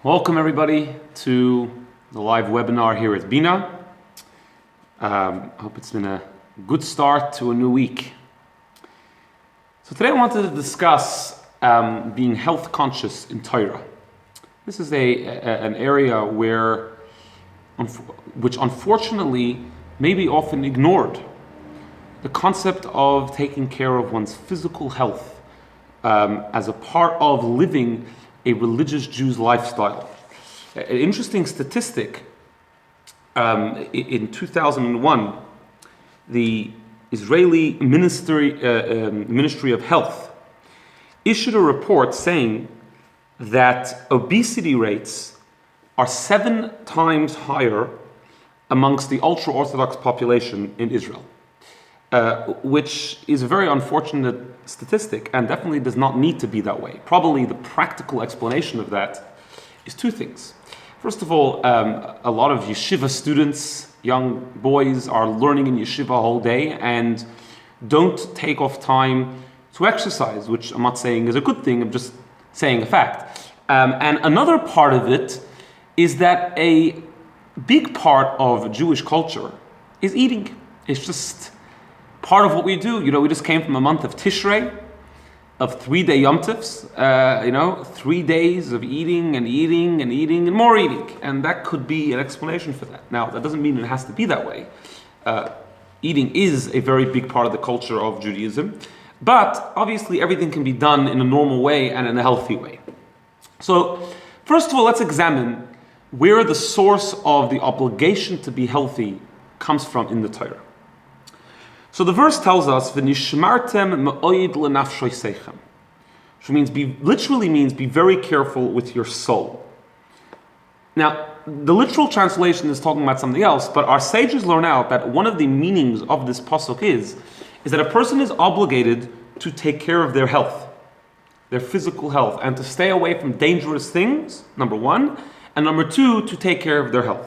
Welcome everybody to the live webinar here at BINA. I hope it's been a good start to a new week. So today I wanted to discuss being health conscious in Torah. This is an area which unfortunately may be often ignored. The concept of taking care of one's physical health as a part of living a religious Jew's lifestyle. An interesting statistic, in 2001, the Israeli Ministry of Health issued a report saying that obesity rates are 7 times higher amongst the ultra-Orthodox population in Israel. Which is a very unfortunate statistic and definitely does not need to be that way. Probably the practical explanation of that is 2 things. First of all, a lot of yeshiva students, young boys, are learning in yeshiva all day and don't take off time to exercise, which I'm not saying is a good thing, I'm just saying a fact. And another part of it is that a big part of Jewish culture is eating. It's just part of what we do. We just came from a month of Tishrei, of 3-day Yom Tovs, 3 days of eating and eating and eating and more eating. And that could be an explanation for that. Now, that doesn't mean it has to be that way. Eating is a very big part of the culture of Judaism. But obviously everything can be done in a normal way and in a healthy way. So, first of all, let's examine where the source of the obligation to be healthy comes from in the Torah. So the verse tells us, "V'nishmartem me'oid lenafshoseichem," which literally means be very careful with your soul. Now, the literal translation is talking about something else, but our sages learn out that one of the meanings of this pasuk is that a person is obligated to take care of their health, their physical health, and to stay away from dangerous things, number 1, and number 2, to take care of their health.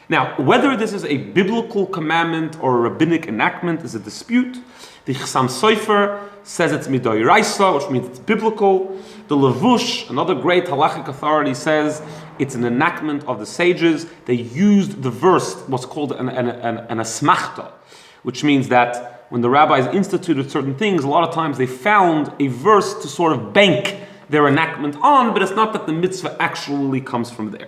Now, whether this is a biblical commandment or a rabbinic enactment is a dispute. The Chassam Sofer says it's midoraisa, which means it's biblical. The Levush, another great halachic authority, says it's an enactment of the sages. They used the verse, what's called an asmachta, which means that when the rabbis instituted certain things, a lot of times they found a verse to sort of bank their enactment on, but it's not that the mitzvah actually comes from there.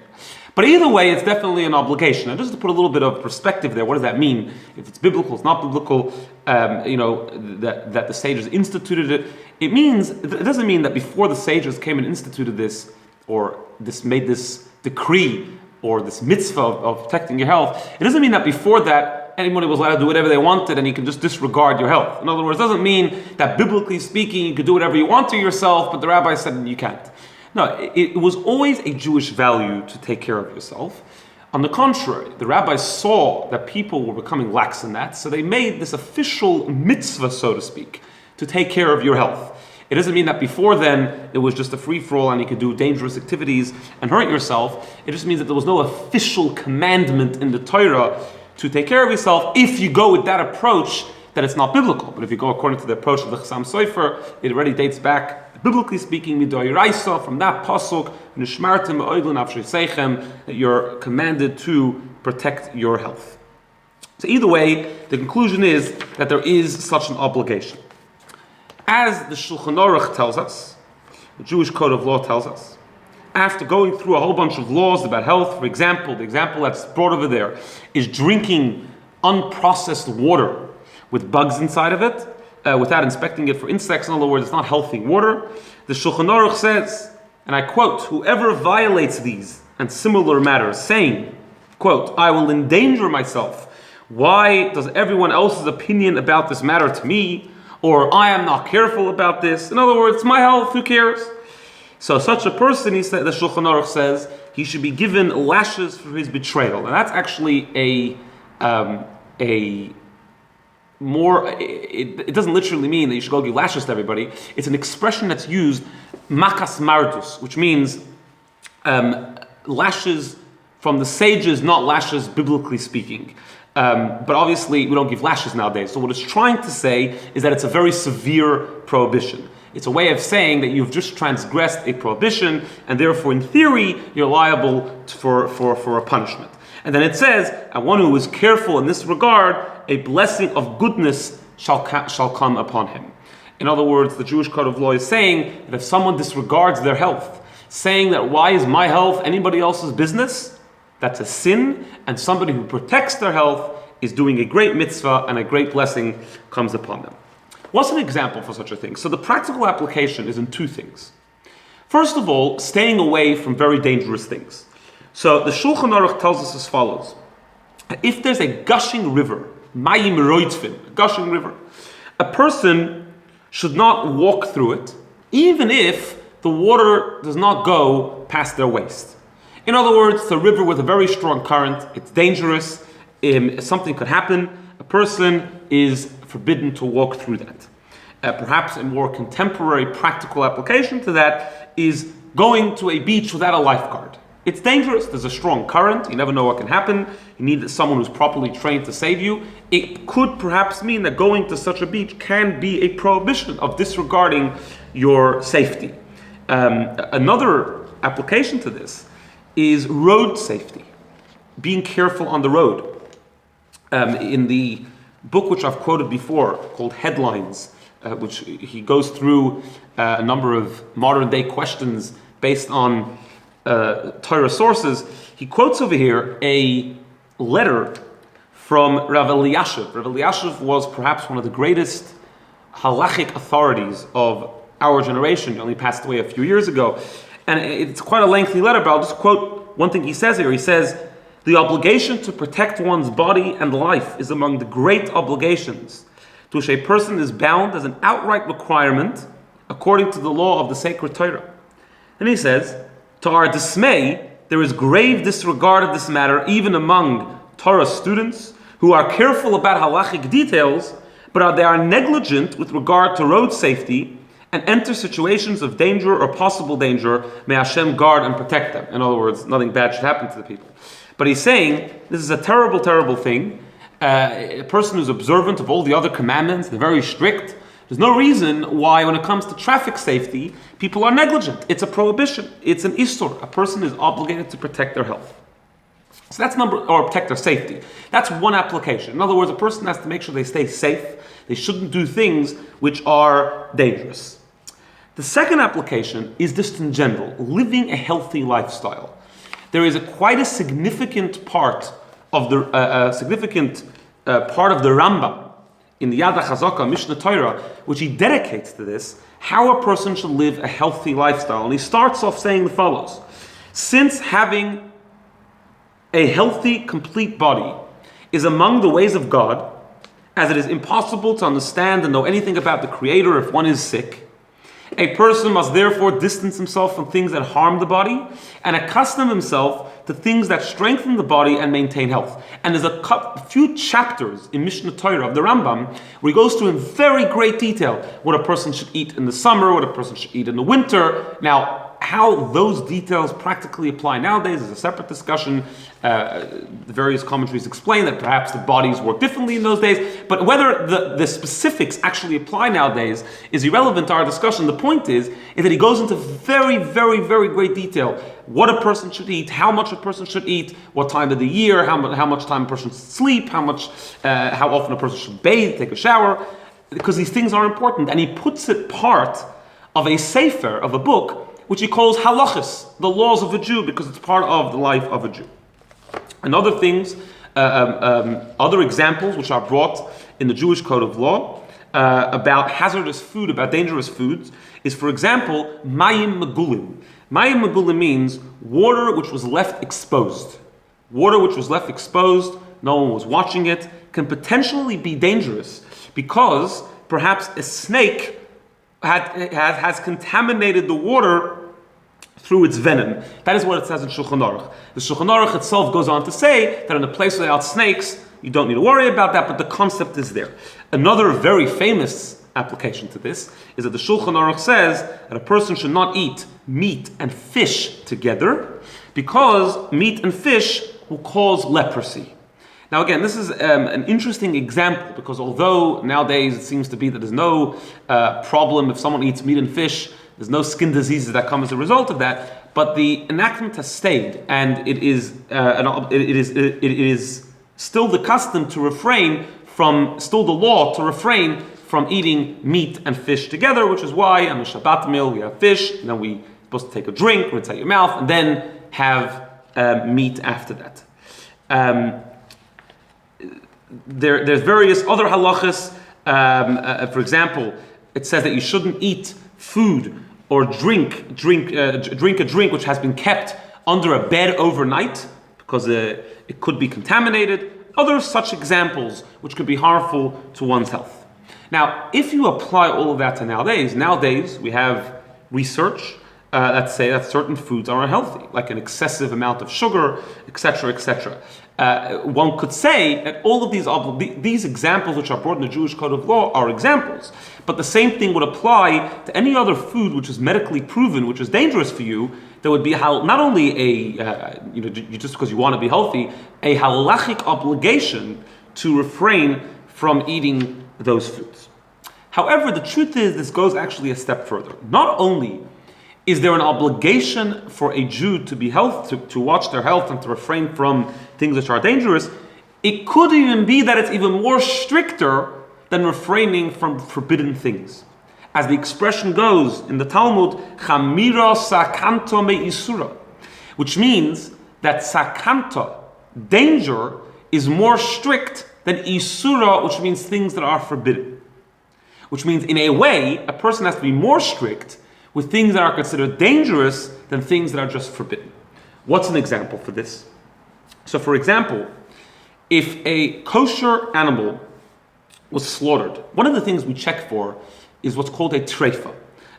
But either way, it's definitely an obligation. And just to put a little bit of perspective there, what does that mean? If it's biblical, it's not biblical, that the sages instituted it. It doesn't mean that before the sages came and instituted this, or made this decree, or this mitzvah of protecting your health, it doesn't mean that before that, anybody was allowed to do whatever they wanted and you can just disregard your health. In other words, it doesn't mean that biblically speaking, you could do whatever you want to yourself, but the rabbi said you can't. No, it was always a Jewish value to take care of yourself. On the contrary, the rabbis saw that people were becoming lax in that, so they made this official mitzvah, so to speak, to take care of your health. It doesn't mean that before then it was just a free-for-all and you could do dangerous activities and hurt yourself. It just means that there was no official commandment in the Torah to take care of yourself if you go with that approach that it's not biblical. But if you go according to the approach of the Chassam Sofer, it already dates back, biblically speaking, midoraisa, from that pasuk, nishmartem me'oid lenafshoseichem, that you're commanded to protect your health. So either way, the conclusion is that there is such an obligation. As the Shulchan Aruch tells us, the Jewish Code of Law tells us, after going through a whole bunch of laws about health, for example, the example that's brought over there is drinking unprocessed water with bugs inside of it, without inspecting it for insects. In other words, it's not healthy water. The Shulchan Aruch says, and I quote, "Whoever violates these and similar matters, saying, quote, I will endanger myself. Why does everyone else's opinion about this matter to me? Or I am not careful about this. In other words, it's my health, who cares?" So such a person, the Shulchan Aruch says, he should be given lashes for his betrayal. And that's actually it doesn't literally mean that you should go give lashes to everybody. It's an expression that's used, makas mardus, which means lashes from the sages, not lashes biblically speaking. But obviously we don't give lashes nowadays. So what it's trying to say is that it's a very severe prohibition. It's a way of saying that you've just transgressed a prohibition, and therefore, in theory, you're liable for a punishment. And then it says, and one who is careful in this regard, a blessing of goodness shall come upon him. In other words, the Jewish code of law is saying that if someone disregards their health, saying that why is my health anybody else's business, that's a sin, and somebody who protects their health is doing a great mitzvah and a great blessing comes upon them. What's an example for such a thing? So the practical application is in two things. First of all, staying away from very dangerous things. So the Shulchan Aruch tells us as follows. If there's a gushing river, Mayim Roitzvin, a gushing river, a person should not walk through it, even if the water does not go past their waist. In other words, it's a river with a very strong current, it's dangerous, something could happen, a person is forbidden to walk through that. Perhaps a more contemporary practical application to that is going to a beach without a lifeguard. It's dangerous, there's a strong current, you never know what can happen, you need someone who's properly trained to save you. It could perhaps mean that going to such a beach can be a prohibition of disregarding your safety. Another application to this is road safety, being careful on the road. In the book which I've quoted before, called Headlines, which he goes through a number of modern day questions based on Torah sources, he quotes over here a letter from Rabbi Levi. Rabbi Levi was perhaps one of the greatest halachic authorities of our generation. He only passed away a few years ago. And it's quite a lengthy letter, but I'll just quote one thing he says here. He says, the obligation to protect one's body and life is among the great obligations to which a person is bound as an outright requirement according to the law of the sacred Torah. And he says, to our dismay, there is grave disregard of this matter even among Torah students who are careful about halachic details, but they are negligent with regard to road safety and enter situations of danger or possible danger. May Hashem guard and protect them. In other words, nothing bad should happen to the people. But he's saying this is a terrible, terrible thing. A person who's observant of all the other commandments, they're very strict. There's no reason why, when it comes to traffic safety, people are negligent. It's a prohibition. It's an isur. A person is obligated to protect their health. So that's or protect their safety. That's one application. In other words, a person has to make sure they stay safe. They shouldn't do things which are dangerous. The second application is just in general, living a healthy lifestyle. There is quite a significant part of the Rambam in the Yad HaChazaka, Mishnah Torah, which he dedicates to this, how a person should live a healthy lifestyle. And he starts off saying the follows. Since having a healthy, complete body is among the ways of God, as it is impossible to understand and know anything about the Creator if one is sick, a person must therefore distance himself from things that harm the body and accustom himself to things that strengthen the body and maintain health. And there's a few chapters in Mishnah Torah of the Rambam where he goes through in very great detail what a person should eat in the summer, what a person should eat in the winter. Now, how those details practically apply nowadays is a separate discussion. The various commentaries explain that perhaps the bodies work differently in those days, but whether the specifics actually apply nowadays is irrelevant to our discussion. The point is that he goes into very, very, very great detail what a person should eat, how much a person should eat, what time of the year, how much time a person should sleep, how often a person should bathe, take a shower, because these things are important. And he puts it part of a sefer, of a book, which he calls halachas, the laws of a Jew, because it's part of the life of a Jew. And other things, other examples which are brought in the Jewish code of law about hazardous food, about dangerous foods, is, for example, mayim megulim. Mayim megulim means water which was left exposed. Water which was left exposed, no one was watching it, can potentially be dangerous because perhaps a snake has contaminated the water through its venom. That is what it says in Shulchan Aruch. The Shulchan Aruch itself goes on to say that in a place without snakes, you don't need to worry about that, but the concept is there. Another very famous application to this is that the Shulchan Aruch says that a person should not eat meat and fish together because meat and fish will cause leprosy. Now again, this is an interesting example because although nowadays it seems to be that there's no problem if someone eats meat and fish, there's no skin diseases that come as a result of that, but the enactment has stayed, and it is still the custom to refrain from, still the law to refrain from eating meat and fish together, which is why on the Shabbat meal we have fish, and then we're supposed to take a drink, rinse out your mouth, and then have meat after that. There's various other halachas. For example, it says that you shouldn't eat food or drink a drink which has been kept under a bed overnight because it could be contaminated. Other such examples which could be harmful to one's health. Now, if you apply all of that to nowadays we have research that say that certain foods are unhealthy, like an excessive amount of sugar, etc., etc. One could say that all of these examples which are brought in the Jewish code of law are examples, but the same thing would apply to any other food which is medically proven, which is dangerous for you. There would be not only just because you want to be healthy, a halachic obligation to refrain from eating those foods. However, the truth is this goes actually a step further. Not only is there an obligation for a Jew to be to watch their health and to refrain from things which are dangerous, it could even be that it's even more stricter than refraining from forbidden things. As the expression goes in the Talmud, Chamira sakanto me isura, which means that sakanta, danger, is more strict than isura, which means things that are forbidden. Which means, in a way, a person has to be more strict with things that are considered dangerous than things that are just forbidden. What's an example for this? So, for example, if a kosher animal was slaughtered, one of the things we check for is what's called a treifa.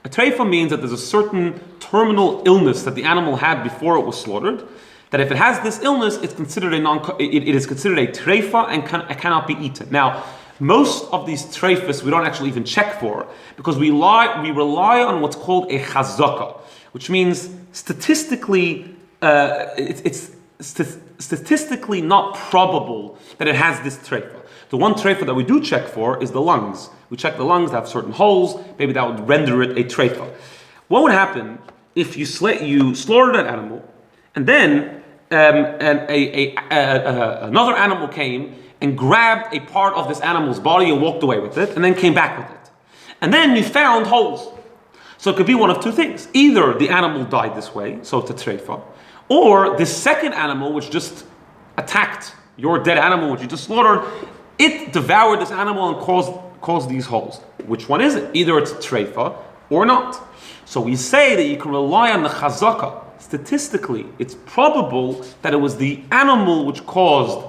A treifa means that there's a certain terminal illness that the animal had before it was slaughtered, that if it has this illness, it's considered it is considered a treifa and cannot be eaten. Now, most of these treifas we don't actually even check for because we rely on what's called a chazaka, which means statistically it's statistically not probable that it has this treifa. The one treifa that we do check for is the lungs. We check the lungs, they have certain holes, maybe that would render it a treifa. What would happen if you slaughtered an animal and then another animal came and grabbed a part of this animal's body and walked away with it and then came back with it? And then you found holes. So it could be one of two things. Either the animal died this way, so it's a treifa, or the second animal which just attacked your dead animal which you just slaughtered, it devoured this animal and caused these holes. Which one is it? Either it's a treifa or not. So we say that you can rely on the chazaka. Statistically, it's probable that it was the animal which caused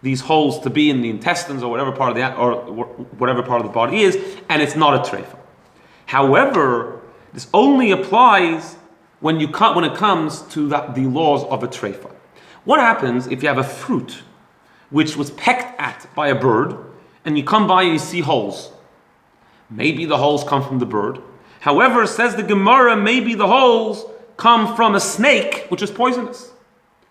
these holes to be in the intestines or whatever part of the body is, and it's not a treifa. However, this only applies when it comes to the laws of a treifa. What happens if you have a fruit which was pecked at by a bird, and you come by and you see holes? Maybe the holes come from the bird. However, says the Gemara, maybe the holes come from a snake, which is poisonous.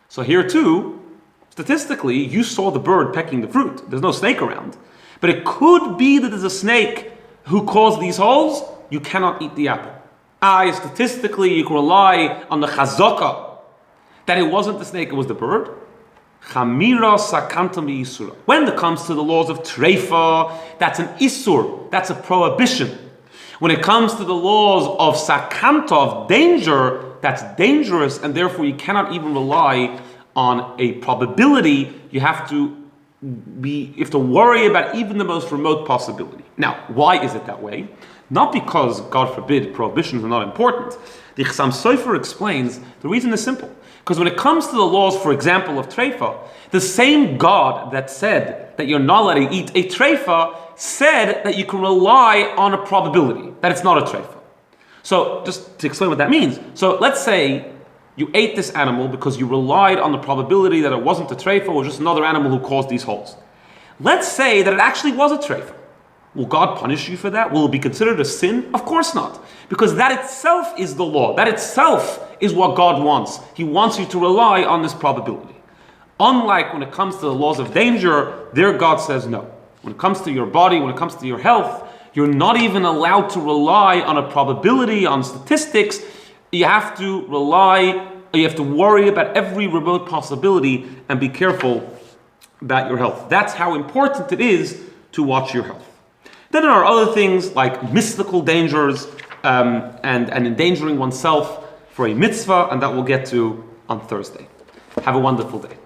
So here too, statistically, you saw the bird pecking the fruit. There's no snake around. But it could be that there's a snake who caused these holes. You cannot eat the apple. Statistically, you can rely on the chazaka that it wasn't the snake, it was the bird. Chamira sakanta mi isura. When it comes to the laws of treifa, that's an isur, that's a prohibition. When it comes to the laws of sakanta, of danger, that's dangerous, and therefore you cannot even rely on a probability. You have to worry about even the most remote possibility. Now, why is it that way? Not because, God forbid, prohibitions are not important. The Chassam Sofer explains the reason is simple. Because when it comes to the laws, for example, of treifa, the same God that said that you're not allowed to eat a treifa said that you can rely on a probability, that it's not a treifa. So, just to explain what that means. So, let's say you ate this animal because you relied on the probability that it wasn't a treifa or just another animal who caused these holes. Let's say that it actually was a treifa. Will God punish you for that? Will it be considered a sin? Of course not. Because that itself is the law. That itself is what God wants. He wants you to rely on this probability. Unlike when it comes to the laws of danger, there God says no. When it comes to your body, when it comes to your health, you're not even allowed to rely on a probability, on statistics. You have to worry about every remote possibility and be careful about your health. That's how important it is to watch your health. Then there are other things like mystical dangers and endangering oneself for a mitzvah, and that we'll get to on Thursday. Have a wonderful day.